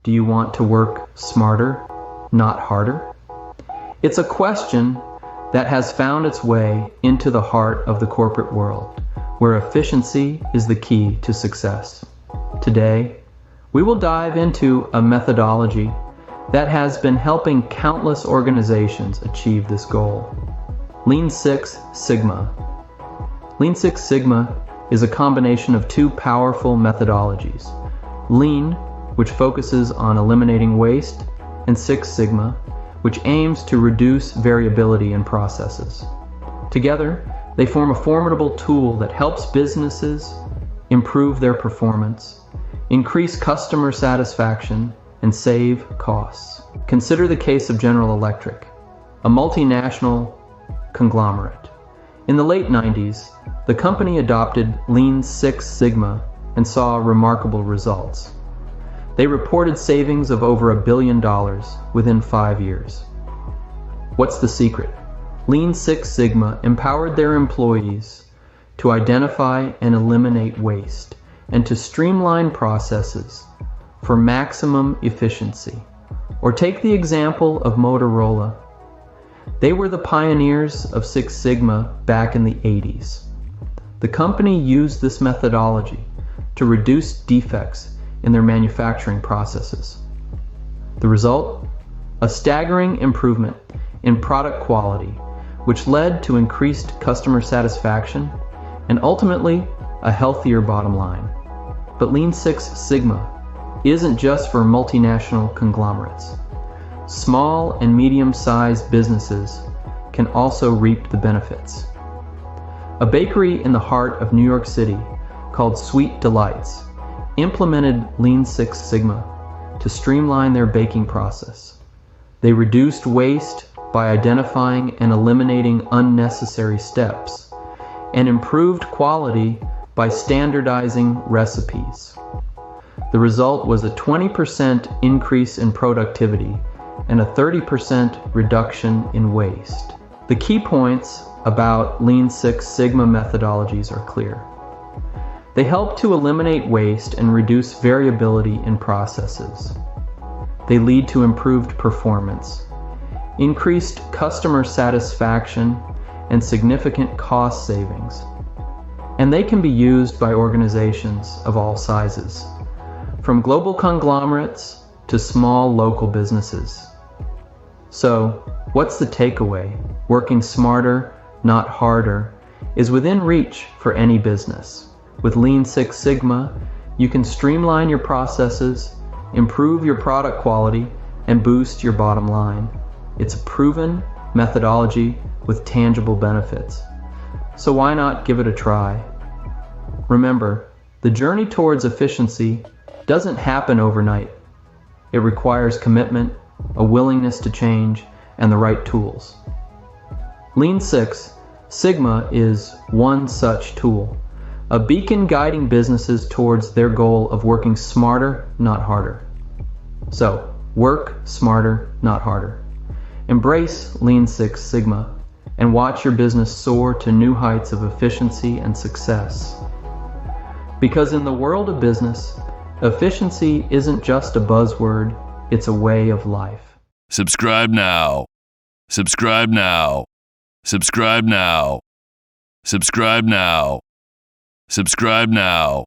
Do you want to work smarter, not harder? It's a question that has found its way into the heart of the corporate world, where efficiency is the key to success. Today, we will dive into a methodology that has been helping countless organizations achieve this goal. Lean Six Sigma. Lean Six Sigma is a combination of two powerful methodologies. Lean, which focuses on eliminating waste, and Six Sigma, which aims to reduce variability in processes. Together, they form a formidable tool that helps businesses improve their performance, increase customer satisfaction, and save costs. Consider the case of General Electric, a multinational conglomerate. In the late 90s, the company adopted Lean Six Sigma and saw remarkable results. They reported savings of over $1 billion within 5 years. What's the secret? Lean Six Sigma empowered their employees to identify and eliminate waste and to streamline processes for maximum efficiency. Or take the example of Motorola. They were the pioneers of Six Sigma back in the 80s. The company used this methodology to reduce defects in their manufacturing processes. The result? A staggering improvement in product quality, which led to increased customer satisfaction and ultimately a healthier bottom line. But Lean Six Sigma isn't just for multinational conglomerates. Small and medium-sized businesses can also reap the benefits. A bakery in the heart of New York City called Sweet Delights implemented Lean Six Sigma to streamline their baking process. They reduced waste by identifying and eliminating unnecessary steps, and improved quality by standardizing recipes. The result was a 20% increase in productivity and a 30% reduction in waste. The key points about Lean Six Sigma methodologies are clear. They help to eliminate waste and reduce variability in processes. They lead to improved performance, increased customer satisfaction, and significant cost savings. And they can be used by organizations of all sizes, from global conglomerates to small local businesses. So, what's the takeaway? Working smarter, not harder, is within reach for any business. With Lean Six Sigma, you can streamline your processes, improve your product quality, and boost your bottom line. It's a proven methodology with tangible benefits. So why not give it a try? Remember, the journey towards efficiency doesn't happen overnight. It requires commitment, a willingness to change, and the right tools. Lean Six Sigma is one such tool, a beacon guiding businesses towards their goal of working smarter, not harder. So, work smarter, not harder. Embrace Lean Six Sigma and watch your business soar to new heights of efficiency and success. Because in the world of business, efficiency isn't just a buzzword, it's a way of life. Subscribe now. Subscribe now. Subscribe now. Subscribe now. Subscribe now.